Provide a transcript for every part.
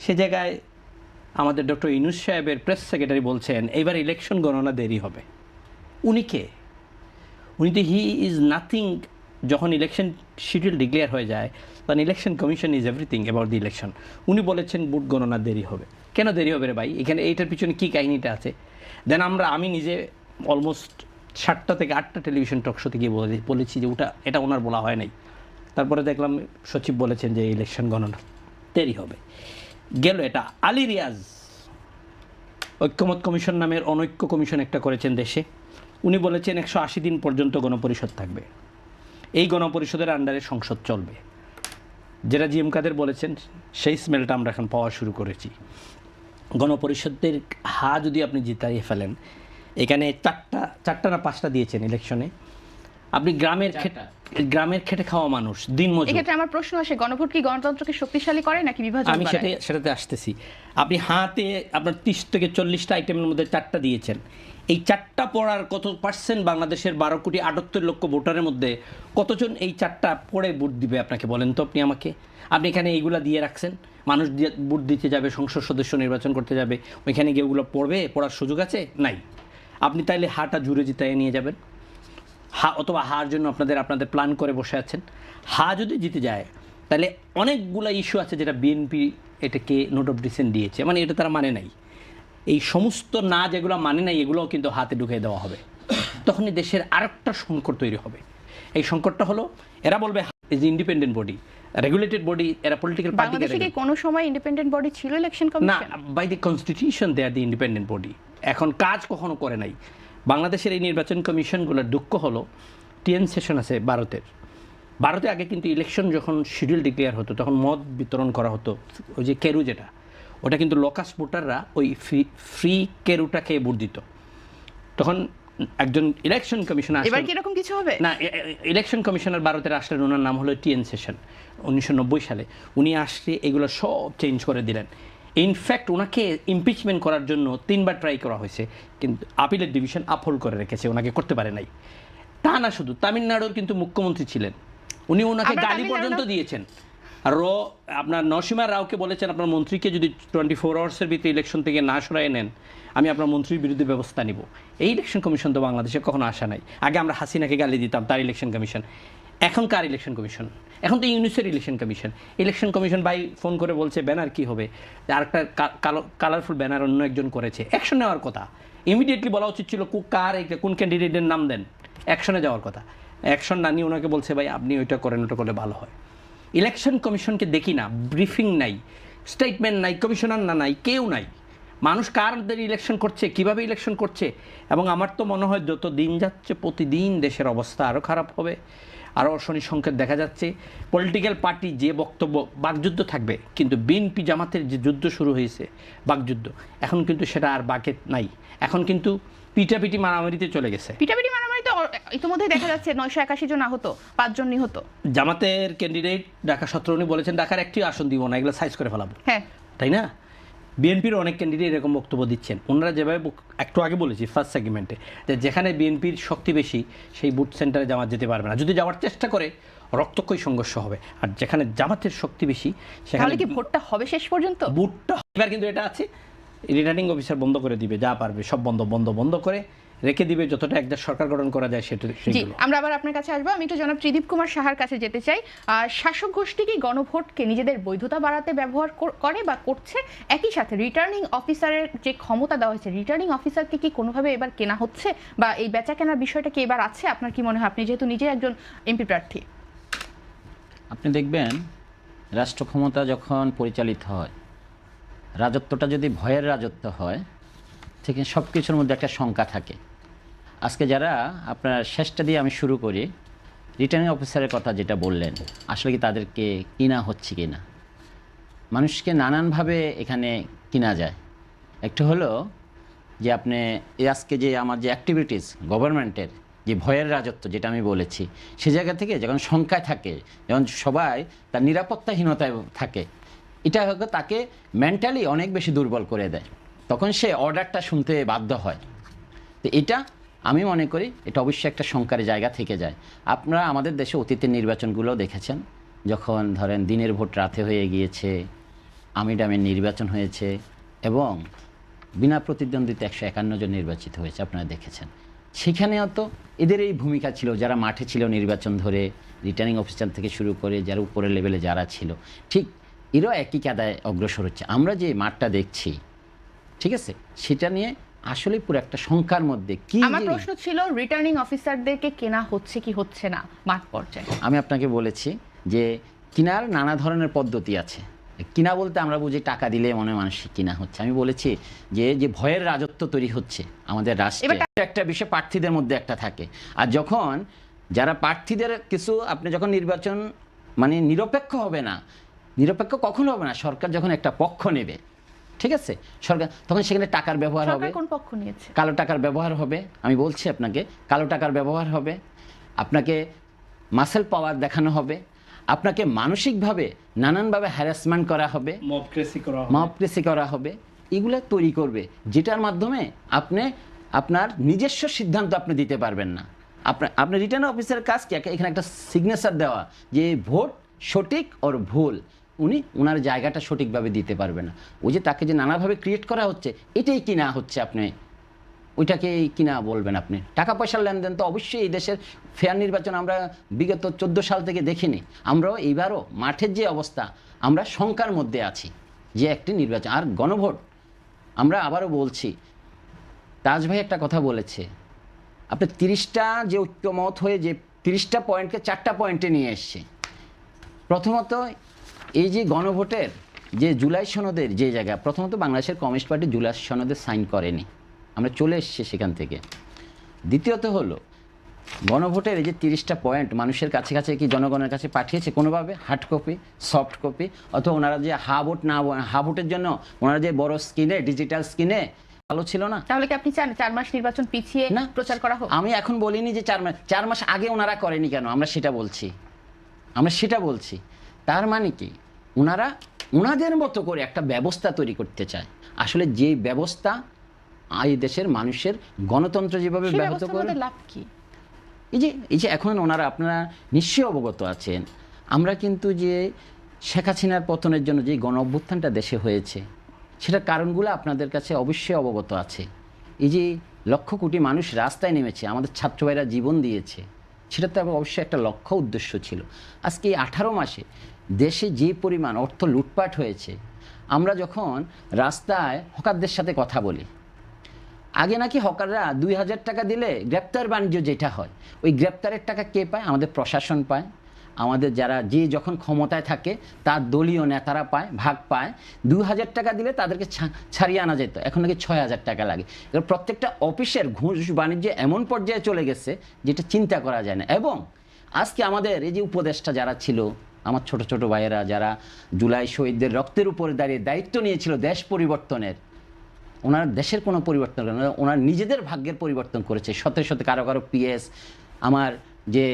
সে জায়গায় আমাদের ডক্টর ইউনূস সাহেবের প্রেস সেক্রেটারি বলছেন এইবার ইলেকশন গণনা দেরি হবে। উনি কে? উনি তো হি ইজ নাথিং। যখন ইলেকশন শিডিউল ডিক্লেয়ার হয়ে যায় তখন election commission is everything about the election. উনি বলেছেন ভোট গণনা দেরি হবে। কেন দেরি হবে রে ভাই? এখানে এইটার পিছনে কী কাহিনিটা আছে? দেন আমি নিজে অলমোস্ট 7টা থেকে 8টা টেলিভিশন টক শোতে গিয়ে বলেছি যে এটা ওনার বলা হয় নাই। তারপরে দেখলাম সচিব বলেছেন যে ইলেকশন গণনা দেরি হবে। গেল এটা। আলী রিয়াজ ঐক্যমত কমিশন নামের অনৈক্য কমিশন একটা করেছেন দেশে। উনি বলেছেন 180 দিন পর্যন্ত গণপরিষদ থাকবে, এই গণপরিষদের আন্ডারে সংসদ চলবে। যেটা জিএম কাদের বলেছেন সেই স্মেলটা আমরা এখন পাওয়া শুরু করেছি। গণপরিষদের যদি আপনি জিতাইয়ে ফেলেন, এখানে চারটা না 5টা দিয়েছেন ইলেকশনে। আপনি গ্রামের খেটে খাওয়া মানুষ, দিনমজুর। এক্ষেত্রে আমার প্রশ্ন আসে, গণভোট কি গণতন্ত্রকে শক্তিশালী করে নাকি বিভাজন? আমি সেটাতে আসতেছি। আপনি আপনার 30 থেকে 40টা আইটেমের মধ্যে 4টা দিয়েছেন। এই 4টা পড়ার কত পার্সেন্ট বাংলাদেশের 12,78,00,000 ভোটারের মধ্যে কতজন এই 4টা পড়ে ভোট দিবে আপনাকে বলেন তো আপনি আমাকে? আপনি এখানে এইগুলা দিয়ে রাখছেন, মানুষ ভোট দিতে যাবে, সংসদ সদস্য নির্বাচন করতে যাবে, ওইখানে গিয়ে ওগুলো পড়ার সুযোগ আছে? নাই। আপনি তাইলে হাটা জুড়ে জিতাইয়ে নিয়ে যাবেন, অথবা হার জন্য আপনাদের প্ল্যান করে বসে আছেন। যদি জিতে যায় তাহলে অনেকগুলো ইস্যু আছে যেটা বিএনপি এটাকে নোট অফ ডিসেন্ট দিয়েছে, মানে এটা তারা মানে নাই। এই সমস্ত যেগুলো মানে নাই এগুলোও কিন্তু হাতে ঢুকিয়ে দেওয়া হবে। তখনই দেশের আরেকটা সংকট তৈরি হবে। এই সংকটটা হলো, এরা বলবে is independent body, regulated body, এরা পলিটিক্যাল পার্টি। বাংলাদেশে কি কোনো সময় ইন্ডিপেন্ডেন্ট বডি ছিল ইলেকশন কমিশন? না, by the constitution they are the independent body. এখন কাজ কখনো করে নাই বাংলাদেশের এই নির্বাচন কমিশনগুলোর। দুঃখ হলো টিএন সেশন আছে ভারতে আগে কিন্তু ইলেকশন যখন শিডিউল ডিক্লেয়ার হতো তখন মদ বিতরণ করা হতো। ওই যে কেরু ওটা কিন্তু লোকাস ভোটাররা ওই ফ্রি কেরুটা খেয়ে ভোট দিত। তখন একজন ইলেকশন কমিশনার, এবার কি এরকম কিছু হবে না, ইলেকশন কমিশনার ভারতের আসলেন, ওনার নাম হলো টিএন সেশন। 1990 সালে উনি আসলে এগুলো সব চেঞ্জ করে দিলেন। ইনফ্যাক্ট ওনাকে ইমপিচমেন্ট করার জন্য 3বার ট্রাই করা হয়েছে, কিন্তু আপিলের ডিভিশন আপহোল্ড করে রেখেছে, ওনাকে করতে পারে নাই। তা না, শুধু তামিলনাড়ুর কিন্তু মুখ্যমন্ত্রী ছিলেন, উনি ওনাকে গালি পর্যন্ত দিয়েছেন। আর আপনার নরসিমা রাওকে বলেছেন আপনার মন্ত্রীকে যদি 24 আওয়ার্সের ভিতরে ইলেকশন থেকে না সরাই নেন, আমি আপনার মন্ত্রীর বিরুদ্ধে ব্যবস্থা নিব। এই ইলেকশন কমিশন তো বাংলাদেশে কখনো আসা নাই। আগে আমরা হাসিনাকে গালি দিতাম, তার ইলেকশন কমিশন। এখন কার ইলেকশন কমিশন? এখন তো ইউনূসের ইলেকশন কমিশন ভাই ফোন করে বলছে ব্যানার কি হবে, আরেকটা কালারফুল ব্যানার অন্য একজন করেছে। অ্যাকশন নেওয়ার কথা, ইমিডিয়েটলি বলা উচিত ছিল কোন ক্যান্ডিডেটের নাম দেন, অ্যাকশনে যাওয়ার কথা। অ্যাকশন না নিয়ে ওনাকে বলছে ভাই আপনি ওইটা করেন, ওটা করলে ভালো হয়। ইলেকশন কমিশনকে দেখি না, ব্রিফিং নাই, স্টেটমেন্ট নাই, কমিশনার নাই, কেউ নাই। মানুষ কারদের ইলেকশন করছে, কিভাবে ইলেকশন করছে। এবং আমার তো মনে হয় যত দিন যাচ্ছে প্রতিদিন দেশের অবস্থা আরও খারাপ হবে, আরও শনি সংকেত দেখা যাচ্ছে। পলিটিক্যাল পার্টি যে বক্তব্য, বাকযুদ্ধ থাকবে, কিন্তু বিএনপি জামাতের যে যুদ্ধ শুরু হয়েছে বাকযুদ্ধ, এখন কিন্তু সেটা আর বাকে নাই। এখন কিন্তু পিটাপিটি মারামারিতে চলে গেছে। পিটাপিটি মারামারি তো ইতিমধ্যে দেখা যাচ্ছে। 981 জন আহত, 5 জন নিহত। জামাতের ক্যান্ডিডেট ঢাকা 17 উনি বলেছেন ঢাকার একটি আসন দিব না, এগুলো সাইজ করে ফেলাবো। হ্যাঁ, তাই না? বিএনপির অনেক ক্যান্ডিডেট এরকম বক্তব্য দিচ্ছেন। ওনারা যেভাবে একটু আগে বলেছি ফার্স্ট সেগমেন্টে, যে যেখানে বিএনপির শক্তি বেশি সেই বুথ সেন্টারে জামাত যেতে পারবে না। যদি যাওয়ার চেষ্টা করে রক্তক্ষয়ী সংঘর্ষ হবে। আর যেখানে জামাতের শক্তি বেশি সেখানে কি ভোটটা হবে শেষ পর্যন্ত? বুথটা এবার কিন্তু এটা আছে, রিটার্নিং অফিসার বন্ধ করে দিবে, যা পারবে সব বন্ধ করে রেখে দিবে, যতটা একটা সরকার গঠন করা যায় সেটা। আমরা আবার আপনার কাছে আসবো। আমি একটু জনাব ত্রিদীপ কুমার সাহার কাছে যেতে চাই। শাসক গোষ্ঠী কি গণভোটকে নিজেদের বৈধতা বাড়াতে ব্যবহার করে বা করছে? একই সাথে রিটার্নিং অফিসারের যে ক্ষমতা দেওয়া হয়েছে, রিটার্নিং অফিসারকে কি কোনোভাবে এবার কেনা হচ্ছে, বা এই বেচা কেনার বিষয়টা কি এবার আছে? আপনার কি মনে হয়, আপনি যেহেতু নিজে একজন এমপি প্রার্থী? আপনি দেখবেন রাষ্ট্র ক্ষমতা যখন পরিচালিত হয়, রাজত্বটা যদি ভয়ের রাজত্ব হয়, ঠিক সব কিছুর মধ্যে একটা শঙ্কা থাকে। আজকে যারা আপনার শেষটা দিয়ে আমি শুরু করি, রিটার্নিং অফিসারের কথা যেটা বললেন, আসলে কি তাদেরকে কিনা হচ্ছে কি না? মানুষকে নানানভাবে এখানে কিনা যায়। একটা হলো যে আপনি আজকে যে আমার যে অ্যাক্টিভিটিস গভর্নমেন্টের যে ভয়ের রাজত্ব যেটা আমি বলেছি, সে জায়গা থেকে যখন শঙ্কায় থাকে, যখন সবাই তার নিরাপত্তাহীনতায় থাকে, এটা হয়তো তাকে মেন্টালি অনেক বেশি দুর্বল করে দেয়, তখন সে অর্ডারটা শুনতে বাধ্য হয়। তো এটা আমি মনে করি এটা অবশ্যই একটা শঙ্কার জায়গা থেকে যায়। আপনারা আমাদের দেশে অতীতের নির্বাচনগুলো দেখেছেন, যখন ধরেন দিনের ভোট রাতে হয়ে গিয়েছে, আমিডামে নির্বাচন হয়েছে এবং বিনা প্রতিদ্বন্দ্বিতা 151 জন নির্বাচিত হয়েছে, আপনারা দেখেছেন। সেখানেও তো এদের এই ভূমিকা ছিল, যারা মাঠে ছিল নির্বাচন ধরে, রিটার্নিং অফিসার থেকে শুরু করে যারা উপরের লেভেলে যারা ছিল, ঠিক এরাও একই কাদায় অগ্রসর হচ্ছে। আমরা যে মাঠটা দেখছি, ঠিক আছে, সেটা নিয়ে আসলে পুরো একটা শঙ্কার মধ্যে কি। আমার প্রশ্ন ছিল রিটার্নিং অফিসারদেরকে কেনা হচ্ছে কি হচ্ছে না মাঠ পর্যায়ে। আমি আপনাকে বলেছি যে কিনার নানা ধরনের পদ্ধতি আছে। কিনা বলতে আমরা বুঝি টাকা দিলে মনে মানুষ কিনা হচ্ছে। আমি বলেছি যে ভয়ের রাজত্ব তৈরি হচ্ছে আমাদের রাষ্ট্রে, একটা বিষয় প্রার্থীদের মধ্যে একটা থাকে। আর যখন যারা প্রার্থীদের কিছু, আপনি যখন নির্বাচন মানে নিরপেক্ষ হবে না, নিরপেক্ষ কখন হবে না, সরকার যখন একটা পক্ষ নেবে, ঠিক আছে, সরকার তখন সেখানে টাকার ব্যবহার হবে। কোন পক্ষ নিয়েছে? কালো টাকার ব্যবহার হবে। আমি বলছি আপনাকে, কালো টাকার ব্যবহার হবে, আপনাকে মাসেল পাওয়ার দেখানো হবে, আপনাকে মানসিকভাবে নানানভাবে হ্যারাসমেন্ট করা হবে, মবক্রেসি করা হবে। এগুলো তৈরি করবে, যেটার মাধ্যমে আপনি আপনার নিজস্ব সিদ্ধান্ত আপনি দিতে পারবেন না। আপনি রিটার্নিং অফিসারের কাজ কি, এখানে একটা সিগনেচার দেওয়া যে ভোট সঠিক ওর ভুল, উনি ওনার জায়গাটা সঠিকভাবে দিতে পারবে না। ওই যে তাকে যে নানাভাবে ক্রিয়েট করা হচ্ছে, এটাই কিনা হচ্ছে, আপনি ওইটাকে কিনা বলবেন। আপনি টাকা পয়সার লেনদেন তো অবশ্যই এই দেশের ফেয়ার নির্বাচন আমরা বিগত 14 সাল থেকে দেখিনি। আমরাও এইবারও মাঠের যে অবস্থা, আমরা শঙ্কার মধ্যে আছি যে একটি নির্বাচন আর গণভোট। আমরা আবারও বলছি, তাজ ভাই একটা কথা বলেছে, আপনি 30টা যে ঐক্যমত হয়ে যে 30টা পয়েন্টকে 4টা পয়েন্টে নিয়ে এসছে। প্রথমত এই যে গণভোটের যে জুলাই সনদের যে জায়গা, প্রথমত বাংলাদেশের কমিউনিস্ট পার্টি জুলাই সনদে সাইন করেনি, আমরা চলে এসেছি সেখান থেকে। দ্বিতীয়ত হলো গণভোটের এই যে 30টা পয়েন্ট মানুষের কাছে কাছে কি জনগণের কাছে পাঠিয়েছে কোনোভাবে, হার্ড কপি, সফট কপি, অথবা ওনারা যে হা ভোটের জন্য ওনারা যে বড় স্ক্রিনে, ডিজিটাল স্ক্রিনে ভালো ছিল না। তাহলে কি আপনি চান 4 মাস নির্বাচন পিছিয়ে না প্রচার করা হোক? আমি এখন বলিনি যে 4 মাস আগে ওনারা করেনি কেন, আমরা সেটা বলছি। তার মানে কি ওনারা ওনাদের মতো করে একটা ব্যবস্থা তৈরি করতে চায়। আসলে যে ব্যবস্থা এই দেশের মানুষের গণতন্ত্র যেভাবে ব্যাহত করে, লাভ কি? এই যে এখন ওনারা, আপনারা নিশ্চয়ই অবগত আছেন, আমরা কিন্তু যে শেখ হাসিনার পতনের জন্য যে গণ অভ্যুত্থানটা দেশে হয়েছে, সেটার কারণগুলো আপনাদের কাছে অবশ্যই অবগত আছে। এই যে লক্ষ কোটি মানুষ রাস্তায় নেমেছে, আমাদের ছাত্র ভাইরা জীবন দিয়েছে, সেটা তো অবশ্যই একটা লক্ষ্য উদ্দেশ্য ছিল। আজকে এই 18 মাসে দেশে যে পরিমাণ অর্থ লুটপাট হয়েছে, আমরা যখন রাস্তায় হকারদের সাথে কথা বলি, আগে নাকি হকাররা 2000 টাকা দিলে গ্রেপ্তার বাণিজ্য যেটা হয়, ওই গ্রেপ্তারের টাকা কে পায়? আমাদের প্রশাসন পায়, আমাদের যারা যে যখন ক্ষমতায় থাকে তার দলীয় নেতারা পায়, ভাগ পায়। 2000 টাকা দিলে তাদেরকে ছাড়িয়ে আনা যেত, এখন নাকি 6000 টাকা লাগে। এবার প্রত্যেকটা অফিসের ঘুষ বাণিজ্য এমন পর্যায়ে চলে গেছে যেটা চিন্তা করা যায় না। এবং আজকে আমাদের এই যে উপদেষ্টা যারা ছিল, আমার ছোট ছোট ভাইয়েরা যারা জুলাই শহীদদের রক্তের উপরে দাঁড়িয়ে দায়িত্ব নিয়েছিল দেশ পরিবর্তনের, ওনার দেশের কোনো পরিবর্তন করে না, ওনার নিজেদের ভাগ্যের পরিবর্তন করেছে। শত শত কারো কারো পিএস, আমার যে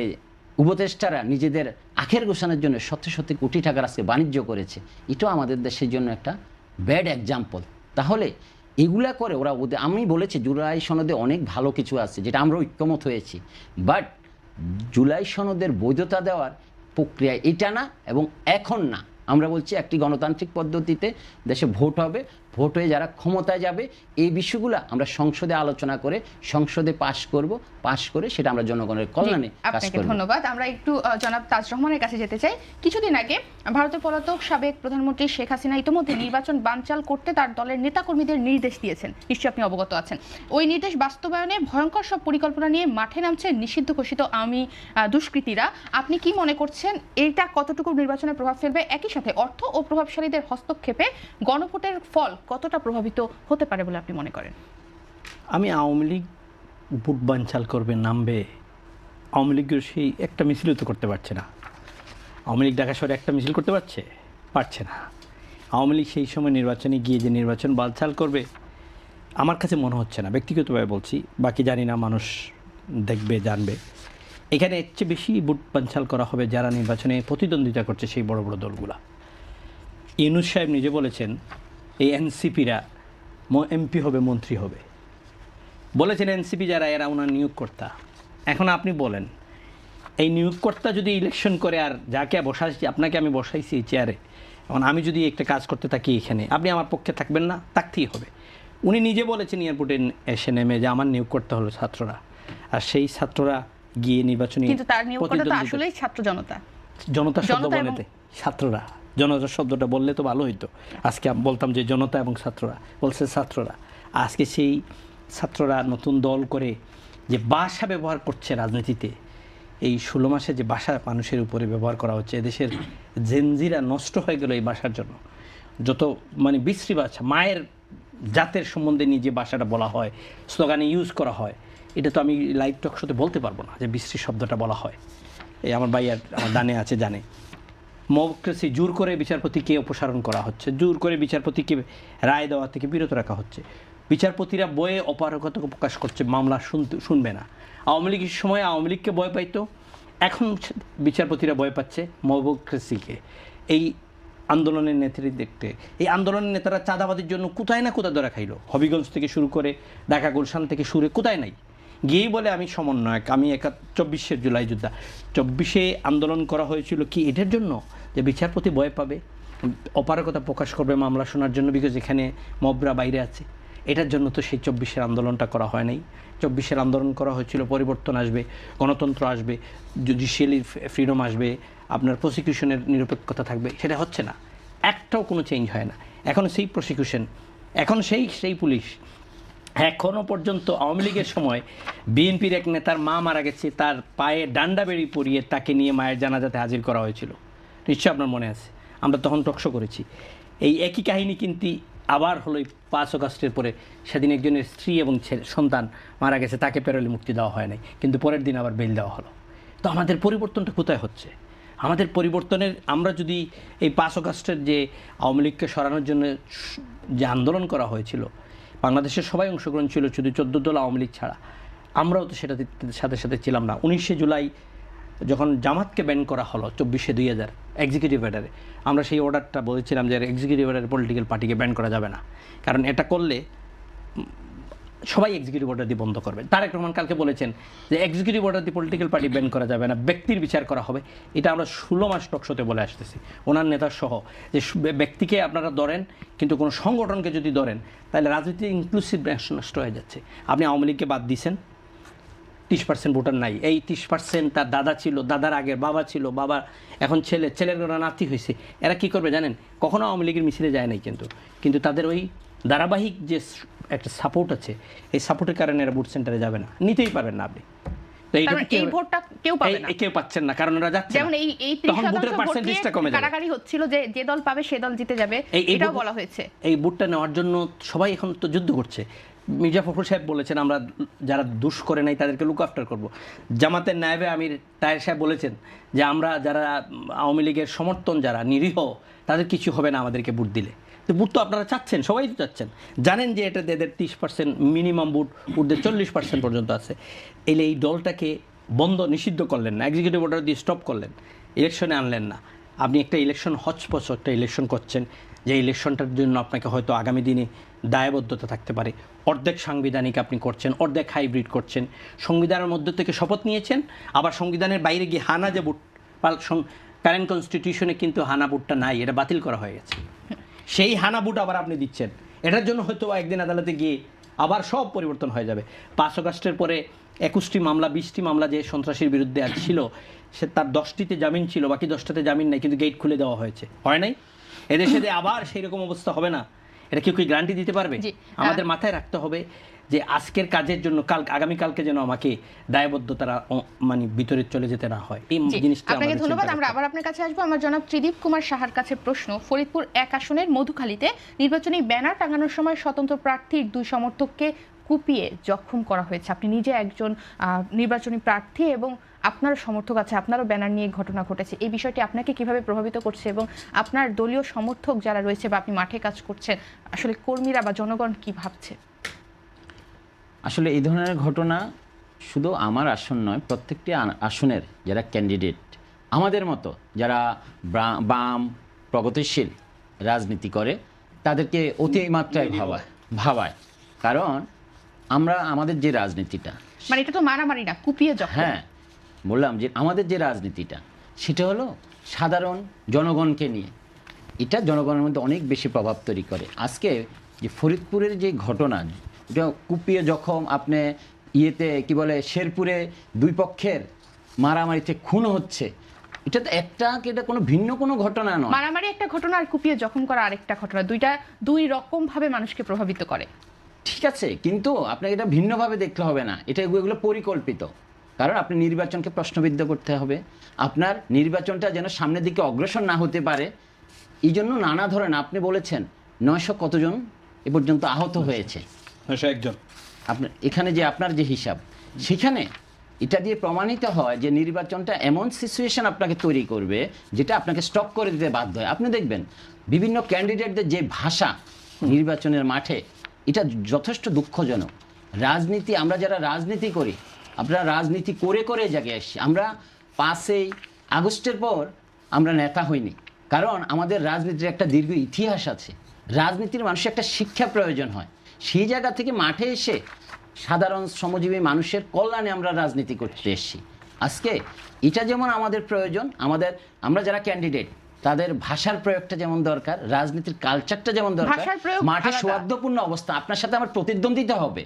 উপদেষ্টারা নিজেদের আখের গোছানোর জন্য শত শত কোটি টাকার আজকে বাণিজ্য করেছে। এটাও আমাদের দেশের জন্য একটা ব্যাড এক্সাম্পল। তাহলে এগুলা করে ওরা আমি বলেছি জুলাই সনদে অনেক ভালো কিছু আছে যেটা আমরা ঐক্যমত হয়েছি, বাট জুলাই সনদের বৈধতা দেওয়ার প্রক্রিয়া এটা না এবং এখন না। আমরা বলছি একটি গণতান্ত্রিক পদ্ধতিতে দেশে ভোট হবে, ভোট হয়ে যারা ক্ষমতায় যাবে এই বিষয়গুলো আমরা সংসদে আলোচনা করে সংসদে পাশ করে সেটা আমরা জনগণের কল্যাণে কাজ করব। ধন্যবাদ। আমরা একটু জনাব তাজ রহমানের কাছে যেতে চাই। কিছুদিন আগে ভারতের পলাতক সাবেক প্রধানমন্ত্রী শেখ হাসিনা ইতিমধ্যে নির্বাচন বানচাল করতে তার দলের নেতাকর্মীদের নির্দেশ দিয়েছেন, নিশ্চয়ই আপনি অবগত আছেন। ওই নির্দেশ বাস্তবায়নে ভয়ঙ্কর সব পরিকল্পনা নিয়ে মাঠে নামছে নিষিদ্ধ ঘোষিত আওয়ামী দুষ্কৃতীরা। আপনি কি মনে করছেন এটা কতটুকু নির্বাচনের প্রভাব ফেলবে? একই সাথে অর্থ ও প্রভাবশালীদের হস্তক্ষেপে গণভোটের ফল কতটা প্রভাবিত হতে পারে বলে আপনি মনে করেন? আমি আওয়ামী লীগ ভোট বানচাল করবে নামবে, আওয়ামী লীগের সেই একটা মিছিলও তো করতে পারছে না। আওয়ামী লীগ ঢাকা শহরে একটা মিছিল করতে পারছে না। আওয়ামী লীগ সেই সময় নির্বাচনে গিয়ে যে নির্বাচন বানচাল করবে আমার কাছে মনে হচ্ছে না, ব্যক্তিগতভাবে বলছি, বাকি জানি না, মানুষ দেখবে জানবে। এখানে এর চেয়ে বেশি ভোট বানচাল করা হবে যারা নির্বাচনে প্রতিদ্বন্দ্বিতা করছে সেই বড় বড় দলগুলা। ইউনূস সাহেব নিজে বলেছেন এই এনসিপিরা এমপি হবে, মন্ত্রী হবে, বলেছেন এনসিপি যারা এরা ওনার নিয়োগকর্তা। এখন আপনি বলেন এই নিয়োগকর্তা যদি ইলেকশন করে আর যাকে বসাইছি, আপনাকে আমি বসাইছি এই চেয়ারে, এখন আমি যদি একটা কাজ করতে থাকি এখানে, আপনি আমার পক্ষে থাকবেন না, থাকতেই হবে। উনি নিজে বলেছেন এয়ারপোর্টে এসে নেমে যে আমার নিয়োগ করতে হলো ছাত্ররা, আর সেই ছাত্ররা গিয়ে নির্বাচনী কিন্তু তার নিয়োগ করা তো আসলেই ছাত্র জনতা। জনতা শব্দ জনতা এবং- বলেতে ছাত্ররা, জনতা শব্দটা বললে তো ভালো হইতো। আজকে আমি বলতাম যে জনতা এবং ছাত্ররা, বলছে ছাত্ররা। আজকে সেই ছাত্ররা নতুন দল করে যে ভাষা ব্যবহার করছে রাজনীতিতে, এই 16 মাসে যে ভাষা মানুষের উপরে ব্যবহার করা হচ্ছে, এদেশের জেনজিরা নষ্ট হয়ে গেল এই ভাষার জন্য। যত মানে বিশ্রী ভাষা, মায়ের জাতের সম্বন্ধে নিয়ে যে ভাষাটা বলা হয়, স্লোগানে ইউজ করা হয়, এটা তো আমি লাইভ টক শোতে বলতে পারবো না যে বিশ্রী শব্দটা বলা হয়। এই আমার ভাই আর আমার ডানে আছে জানে। মবক্রেসি, জোর করে বিচারপতিকে অপসারণ করা হচ্ছে, জোর করে বিচারপতিকে রায় দেওয়া থেকে বিরত রাখা হচ্ছে। বিচারপতিরা বইয়ে অপারগতা প্রকাশ করছে, মামলা শুনবে না। আওয়ামী লীগের সময় আওয়ামী লীগকে ভয় পাইতো, এখন বিচারপতিরা ভয় পাচ্ছে মবক্রেসিকে। এই আন্দোলনের নেতৃত্ব দেখতে, এই আন্দোলনের নেতারা চাঁদাবাদের জন্য কোথায় না কোথায় ধরা খাইলো। হবিগঞ্জ থেকে শুরু করে ঢাকা গুলশান থেকে শুরু কোথায় নাই, গিয়েই বলে আমি সমন্বয়ক, আমি 24শে জুলাই যোদ্ধা। 24শে আন্দোলন করা হয়েছিল কি এটার জন্য যে বিচারপতি ভয় পাবে, অপারগতা প্রকাশ করবে মামলা শোনার জন্য, বিকজ এখানে মবরা বাইরে আছে। এটার জন্য তো সেই 24শে আন্দোলনটা করা হয় নাই। 24শে আন্দোলন করা হয়েছিল পরিবর্তন আসবে, গণতন্ত্র আসবে, জুডিশিয়ালির ফ্রিডম আসবে, আপনার প্রসিকিউশনের নিরপেক্ষতা থাকবে। সেটা হচ্ছে না, একটাও কোনো চেঞ্জ হয় না। এখন সেই প্রসিকিউশন, এখন সেই পুলিশ। এখনও পর্যন্ত আওয়ামী লীগের সময় বিএনপির এক নেতার মা মারা গেছে, তার পায়ে ডান্ডা বেড়ি পরিয়ে তাকে নিয়ে মায়ের জানাজাতে হাজির করা হয়েছিল, নিশ্চয়ই আপনার মনে আছে, আমরা তখন টকশো করেছি। এই একই কাহিনী কিন্তু আবার হলো 5 আগস্টের পরে। সেদিন একজনের স্ত্রী এবং সন্তান মারা গেছে, তাকে পেরোলে মুক্তি দেওয়া হয় নাই, কিন্তু পরের দিন আবার বেল দেওয়া হলো। তো আমাদের পরিবর্তনটা কোথায় হচ্ছে? আমাদের পরিবর্তনের, আমরা যদি এই 5 আগস্টের যে আওয়ামী লীগকে সরানোর জন্য যে আন্দোলন করা হয়েছিল, বাংলাদেশের সবাই অংশগ্রহণ ছিল, শুধু 14 দল আওয়ামী লীগ ছাড়া। আমরাও তো সেটাতে সাথে সাথে ছিলাম না। 19শে জুলাই যখন জামাতকে ব্যান করা হলো 24শে 2000 এক্সিকিউটিভ অর্ডারে, আমরা সেই অর্ডারটা বলেছিলাম যে এক্সিকিউটিভ অর্ডারে পলিটিক্যাল পার্টিকে ব্যান করা যাবে না, কারণ এটা করলে সবাই এক্সিকিউটিভ অর্ডার দিয়ে বন্ধ করবে। তারেক রহমান কালকে বলেছেন যে এক্সিকিউটিভ অর্ডার দিয়ে পলিটিক্যাল পার্টি ব্যান করা যাবে না, ব্যক্তির বিচার করা হবে। এটা আমরা 16 মাস টকশোতে বলে আসতেছি, ওনার নেতার সহ, যে ব্যক্তিকে আপনারা ধরেন, কিন্তু কোনো সংগঠনকে যদি ধরেন তাহলে রাজনীতির ইনক্লুসিভ নষ্ট হয়ে যাচ্ছে। আপনি আওয়ামী লীগকে বাদ দিয়েছেন, 30% ভোটার নাই। এই 30% তার দাদা ছিল, দাদার আগের বাবা ছিল, বাবা এখন ছেলের ওরা নাতি হয়েছে। এরা কি করবে জানেন? কখনো আওয়ামী লীগের মিছিলে যায় নাই, কিন্তু তাদের ওই ধারাবাহিক যে একটা সাপোর্ট আছে, এই সাপোর্টের কারণে এরা ভোট সেন্টারে যাবে না, নিতেই পারবেন না আপনি। তো এই ভোটটা কেউ পাবে না, কেউ পাচ্ছেন না, কারণ ওরা যাচ্ছে যেমন এই 30% ভোট নিয়ে কারাকারি হচ্ছিল যে দল পাবে সে দল জিতে যাবে, এটাও বলা হয়েছে। এই ভোটটা নেওয়ার জন্য সবাই এখন তো যুদ্ধ করছে। মির্জা ফখরুল সাহেব বলেছেন আমরা যারা দুষ করে নাই তাদেরকে লুক আফটার করবো। জামাতের নায়েবে আমির তাহের সাহেব বলেছেন যে আমরা যারা আওয়ামী লীগের সমর্থন, যারা নিরীহ, তাদের কিছু হবে না আমাদেরকে ভোট দিলে। তো ভোট তো আপনারা চাচ্ছেন, সবাই তো চাচ্ছেন, জানেন যে এটা এদের 30% মিনিমাম ভোট, ভোটদের 40% পর্যন্ত আছে। এই দলটাকে নিষিদ্ধ করলেন না, এক্সিকিউটিভ অর্ডার দিয়ে স্টপ করলেন, ইলেকশনে আনলেন না। আপনি একটা ইলেকশন হচপচ একটা ইলেকশন করছেন, যে ইলেকশনটার জন্য আপনাকে হয়তো আগামী দিনে দায়বদ্ধতা থাকতে পারে। অর্ধেক সাংবিধানিক আপনি করছেন, অর্ধেক হাইব্রিড করছেন। সংবিধানের মধ্যে থেকে শপথ নিয়েছেন, আবার সংবিধানের বাইরে গিয়ে হানা যে ভোট, কারেন্ট কনস্টিটিউশনে কিন্তু হানা ভোটটা নাই, এটা বাতিল করা হয়ে গেছে। সেই হানা ভোট আবার আপনি দিচ্ছেন, এটার জন্য হয়তো একদিন আদালতে গিয়ে আবার সব পরিবর্তন হয়ে যাবে। 5 আগস্টের পরে 21টি মামলা, 20টি মামলা যে সন্ত্রাসীর বিরুদ্ধে ছিল, সে তার 10টিতে জামিন ছিল, বাকি 10টাতে জামিন নাই, কিন্তু গেট খুলে দেওয়া হয়েছে, হয় নাই? এদেশে আবার সেই রকম অবস্থা হবে না, এটা কেউ কি গ্যারান্টি দিতে পারবে? আমাদের মাথায় রাখতে হবে যে আজকের কাজের জন্য আগামীকালকে যেন আমাকে দায়বদ্ধতারা মানে ভিতরে চলে যেতে না হয়। এই জিনিসটা আপনাকে ধন্যবাদ। আমরা আবার আপনার কাছে আসবো। আমার জনাব ত্রিদীপ কুমার সাহার কাছে প্রশ্ন, ফরিদপুর 1 আসনের মধুখালীতে নির্বাচনী ব্যানার টাঙানোর সময় স্বতন্ত্র প্রার্থীর 2 সমর্থককে কুপিয়ে জখম করা হয়েছে। আপনি নিজে একজন নির্বাচনী প্রার্থী এবং আপনার সমর্থক আছে, আপনারও ব্যানার নিয়ে ঘটনা ঘটেছে। এই বিষয়টি আপনাকে কিভাবে প্রভাবিত করছে এবং আপনার দলীয় সমর্থক যারা রয়েছে বা আপনি মাঠে কাজ করছেন, আসলে কর্মীরা বা জনগণ কি ভাবছে? আসলে এই ধরনের ঘটনা শুধু আমার আসন নয়, প্রত্যেকটি আসনের যারা ক্যান্ডিডেট, আমাদের মতো যারা বাম প্রগতিশীল রাজনীতি করে, তাদেরকে অতিমাত্রায় ভাবায়। কারণ আমরা আমাদের যে রাজনীতিটা, মানে এটা তো মারামারি না, কুপিয়ে জখম। হ্যাঁ, বললাম যে আমাদের যে রাজনীতিটা সেটা হলো সাধারণ জনগণকে নিয়ে। এটা জনগণের মধ্যে অনেক বেশি প্রভাব তৈরি করে। আজকে যে ফরিদপুরের যে ঘটনা, এটা কুপিয়ে জখম, আপনি ইয়েতে কি বলে শেরপুরে দুই পক্ষের মারামারিতে খুন হচ্ছে, এটা তো এটা কোনো ভিন্ন কোনো ঘটনা নয়। মারামারি একটা ঘটনা আর কুপিয়ে জখম করা আরেকটা ঘটনা, দুই রকম ভাবে মানুষকে প্রভাবিত করে। ঠিক আছে, কিন্তু আপনাকে এটা ভিন্নভাবে দেখলে হবে না, এগুলো পরিকল্পিত। কারণ আপনি নির্বাচনকে প্রশ্নবিদ্ধ করতে হবে, আপনার নির্বাচনটা যেন সামনের দিকে অগ্রসর না হতে পারে। এই জন্য নানা ধরনের, আপনি বলেছেন 900 কতজন এ পর্যন্ত আহত হয়েছে, 901 জন। আপনার এখানে যে আপনার যে হিসাব, সেখানে এটা দিয়ে প্রমাণিত হয় যে নির্বাচনটা এমন সিচুয়েশন আপনাকে তৈরি করবে যেটা আপনাকে স্টপ করে দিতে বাধ্য হয়। আপনি দেখবেন বিভিন্ন ক্যান্ডিডেটদের যে ভাষা নির্বাচনের মাঠে, এটা যথেষ্ট দুঃখজনক। রাজনীতি, আমরা যারা রাজনীতি করি, আমরা রাজনীতি করে করে জায়গায় এসেছি। আমরা 5ই আগস্টের পর আমরা নেতা হইনি, কারণ আমাদের রাজনীতির একটা দীর্ঘ ইতিহাস আছে। রাজনীতির মানুষের একটা শিক্ষা প্রয়োজন হয়, সেই জায়গা থেকে মাঠে এসে সাধারণ শ্রমজীবী মানুষের কল্যাণে আমরা রাজনীতি করতে এসেছি। আজকে এটা যেমন আমাদের প্রয়োজন, আমরা যারা ক্যান্ডিডেট তাদের ভাষার প্রয়োগটা যেমন দরকার, রাজনীতির কালচারটা যেমন দরকার। মাঠে সৌহার্দ্যপূর্ণ অবস্থা, আপনার সাথে আমার প্রতিদ্বন্দ্বিতা হবে,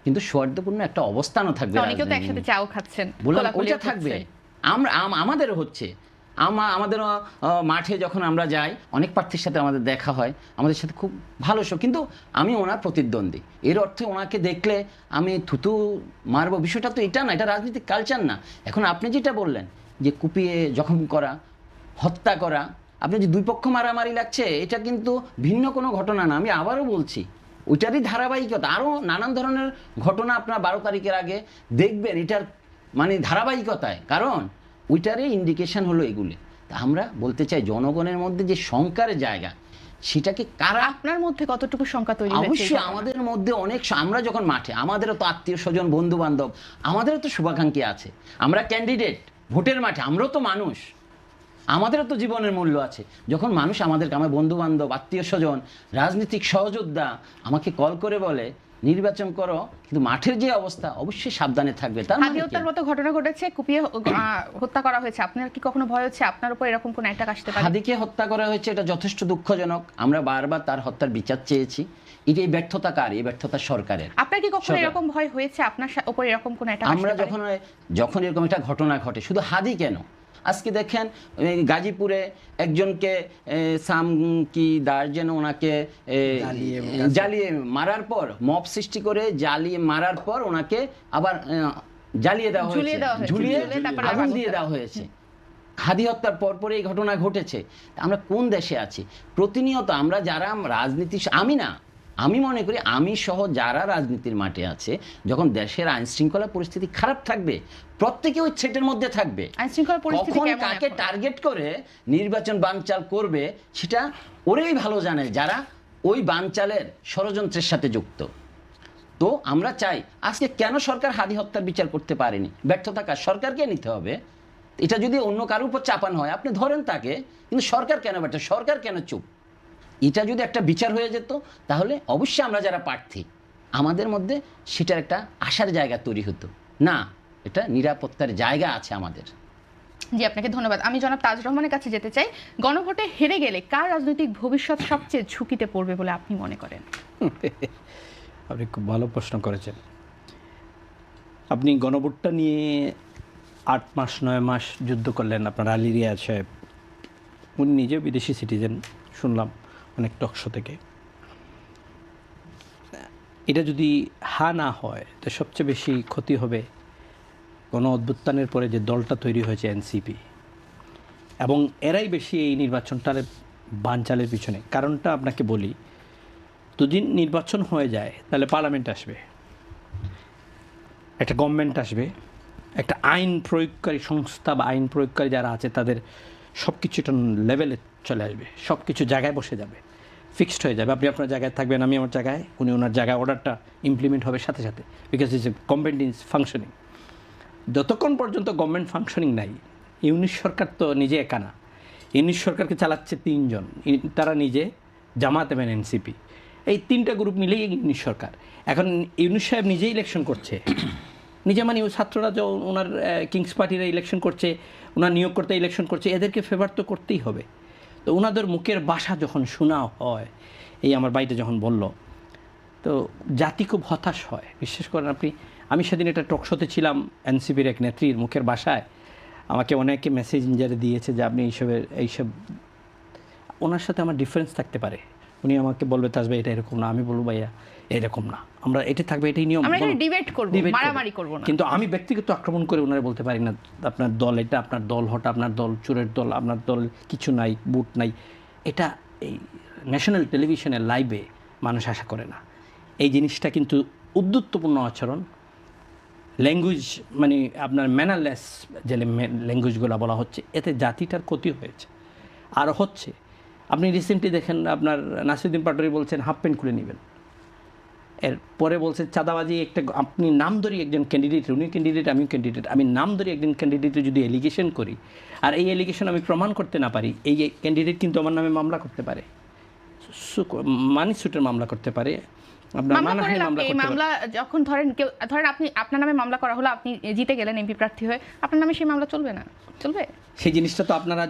কিন্তু সৌহার্দ্যপূর্ণ একটা অবস্থানও থাকবে। অনেকেও তো একসাথে চাও খাচ্ছেন, বললাম ওইটা থাকবে। আমাদেরও হচ্ছে, আমাদের মাঠে যখন আমরা যাই অনেক প্রার্থীর সাথে আমাদের দেখা হয়, আমাদের সাথে খুব ভালো কিন্তু আমি ওনার প্রতিদ্বন্দ্বী, এর অর্থে ওনাকে দেখলে আমি থুতু মারবো, বিষয়টা তো এটা না, এটা রাজনীতিক কালচার না। এখন আপনি যেটা বললেন যে কুপিয়ে জখম করা, হত্যা করা, আপনি যে দুই পক্ষ মারামারি লাগছে, এটা কিন্তু ভিন্ন কোনো ঘটনা না। আমি আবারও বলছি, ওইটারই ধারাবাহিকতা। আরও নানান ধরনের ঘটনা আপনার 12 তারিখের আগে দেখবেন, এটার মানে ধারাবাহিকতায়, কারণ ওইটারই ইন্ডিকেশন হলো এগুলি। তা আমরা বলতে চাই জনগণের মধ্যে যে শঙ্কার জায়গা, সেটাকে কারা, আপনার মধ্যে কতটুকু শঙ্কা তৈরি হয়েছে? অবশ্যই আমাদের মধ্যে অনেক, আমরা যখন মাঠে, আমাদেরও তো আত্মীয় স্বজন বন্ধু বান্ধব, আমাদেরও তো শুভাকাঙ্ক্ষী আছে। আমরা ক্যান্ডিডেট ভোটের মাঠে, আমরাও তো মানুষ, আমাদেরও তো জীবনের মূল্য আছে। যখন মানুষ আমাদেরকে, আমার বন্ধু বান্ধব, আত্মীয় স্বজন, রাজনৈতিক সহযোদ্ধা আমাকে কল করে বলে নির্বাচন করো, কিন্তু মাঠের যে অবস্থা, অবশ্যই সাবধানে থাকবে। তার হাদি হত্যার মতো ঘটনা ঘটেছে, কুপিয়ে হত্যা করা হয়েছে, আপনার কি কখনো ভয় হচ্ছে আপনার উপর এরকম কোন অ্যাটাক আসতে পারে? হাদিকে হত্যা করা হয়েছে, এটা যথেষ্ট দুঃখজনক। আমরা বারবার তার হত্যার বিচার চেয়েছি। এই ব্যর্থতা কার? এই ব্যর্থতা সরকারের। আপনার কি কখনো এরকম ভয় হয়েছে আপনার উপর এরকম কোন অ্যাটাক? আমরা যখন এরকম একটা ঘটনা ঘটে, শুধু হাদি কেন, আজকে দেখেন গাজীপুরে একজনকে ওনাকে জ্বালিয়ে মারার পর, মব সৃষ্টি করে জ্বালিয়ে মারার পর ওনাকে আবার জ্বালিয়ে দেওয়া হয়েছে, ঝুলিয়ে আগুন দিয়ে দেওয়া হয়েছে। হাদি হত্যার পরপর এই ঘটনা ঘটেছে। আমরা কোন দেশে আছি? প্রতিনিয়ত আমরা যারা রাজনীতি, আমি মনে করি আমি সহ যারা রাজনীতির মাঠে আছে, যখন দেশের আইন শৃঙ্খলা পরিস্থিতি খারাপ থাকবে, প্রত্যেকে ওই থ্রেটের মধ্যে থাকবে। কখন কাকে টার্গেট করে নির্বাচন বানচাল করবে, সেটা ওরাই ভালো জানে, যারা ওই বানচালের ষড়যন্ত্রের সাথে যুক্ত। তো আমরা চাই, আজকে কেন সরকার হাদি হত্যার বিচার করতে পারেনি? ব্যর্থতা কার? সরকারকে নিতে হবে। এটা যদি অন্য কারোর উপর চাপানো হয়, আপনি ধরেন তাকে, কিন্তু সরকার কেন ব্যর্থ? সরকার কেন চুপ? এটা যদি একটা বিচার হয়ে যেত, তাহলে অবশ্যই আমরা যারা প্রার্থী, আমাদের মধ্যে সেটার একটা আশার জায়গা তৈরি হতো। না, এটা নিরাপত্তার জায়গা আছে আমাদের। জি, আপনাকে ধন্যবাদ। আমি জনাব তাজ রহমানের কাছে যেতে চাই। গণভোটে হেরে গেলে কার রাজনৈতিক ভবিষ্যৎ সবচেয়ে ঝুঁকিতে পড়বে বলে আপনি মনে করেন? আপনি খুব ভালো প্রশ্ন করেছেন। আপনি গণভোটটা নিয়ে 8 মাস 9 মাস যুদ্ধ করলেন আপনার আলী রিয়াজ সাহেব, উনি নিজে বিদেশি সিটিজেন, শুনলাম অনেক টকশো থেকে। এটা যদি না হয়, তো সবচেয়ে বেশি ক্ষতি হবে গণ অভ্যুত্থানের পরে যে দলটা তৈরি হয়েছে এনসিপি, এবং এরাই বেশি এই নির্বাচনটার বানচালের পিছনে। কারণটা আপনাকে বলি, যদি নির্বাচন হয়ে যায় তাহলে পার্লামেন্ট আসবে, একটা গভর্নমেন্ট আসবে, একটা আইন প্রয়োগকারী সংস্থা বা আইন প্রয়োগকারী যারা আছে তাদের সব কিছু একটা লেভেলে চলে আসবে, সব কিছু জায়গায় বসে যাবে, ফিক্সড হয়ে যাবে। আপনি আপনার জায়গায় থাকবেন, আমি আমার জায়গায়, উনি ওনার জায়গায়, অর্ডারটা ইমপ্লিমেন্ট হবে সাথে সাথে, because it's a government is functioning. যতক্ষণ পর্যন্ত গভর্নমেন্ট ফাংশনিং নাই, ইউনিট সরকার তো নিজে একা না, ইউনিট সরকারকে চালাচ্ছে 3 জন, তারা নিজে, জামাত এবং এনসিপি, এই 3টা গ্রুপ মিলেই ইউনিট সরকার। এখন ইউনিট সাহেব নিজেই ইলেকশন করছে, নিজে, মানে ছাত্ররা যে ওনার কিংস পার্টিরা ইলেকশন করছে, ওনার নিয়োগকর্তা ইলেকশন করছে, এদেরকে ফেভার তো করতেই হবে। তো ওনাদের মুখের ভাষা যখন শোনা হয়, এই আমার বাড়িতে যখন বলল, তো জাতি খুব হতাশ হয়। বিশেষ করে আমি সেদিন একটা টকশোতে ছিলাম, এনসিপির এক নেত্রীর মুখের ভাষায় আমাকে অনেকে মেসেঞ্জারে দিয়েছে যে আপনি এইসব, ওনার সাথে আমার ডিফারেন্স থাকতে পারে, উনি আমাকে বলবে তাজবে এটা এরকম না, আমি বলবো ভাইয়া এরকম না, আমরা এটা থাকবে, এটাই নিয়ম, আমরা এখানে ডিবেট করব, মারামারি করব না। কিন্তু আমি ব্যক্তিগত আক্রমণ করে ওনারা বলতে পারি না আপনার দল এটা, আপনার দল হটা, আপনার দল চোরের দল, আপনার দল কিছু নাই, বুট নাই। এটা এই ন্যাশনাল টেলিভিশনের লাইভে মানুষ আশা করে না। এই জিনিসটা কিন্তু উদ্ধত্তপূর্ণ আচরণ, ল্যাঙ্গুয়েজ মানে আপনার ম্যানারলেস যে ল্যাঙ্গুয়েজগুলো বলা হচ্ছে, এতে জাতিটার ক্ষতি হয়েছে আর হচ্ছে। আপনি রিসেন্টলি দেখেন আপনার নাসিরুদ্দিন পাটোয়ারি বলছেন হাফ প্যান্ট খুলে নেবেন, এরপরে বলছে চাঁদাবাজি একটা, আপনি নাম ধরি একজন ক্যান্ডিডেট, উনি ক্যান্ডিডেট আমিও ক্যান্ডিডেট, আমি নাম ধরি একজন ক্যান্ডিডেটের যদি এলিগেশন করি আর এই এলিগেশন আমি প্রমাণ করতে না পারি, এই ক্যান্ডিডেট কিন্তু আমার নামে মামলা করতে পারে, মানি সুটের মামলা করতে পারে, মামলা যখন ধরেন আপনার নামে মামলা করা হলো, আপনি জিতে গেলেন এমপি প্রার্থী হয়ে, আপনার নামে সেই মামলা চলবে না, চলবে? সেই জিনিসটা তো আপনারা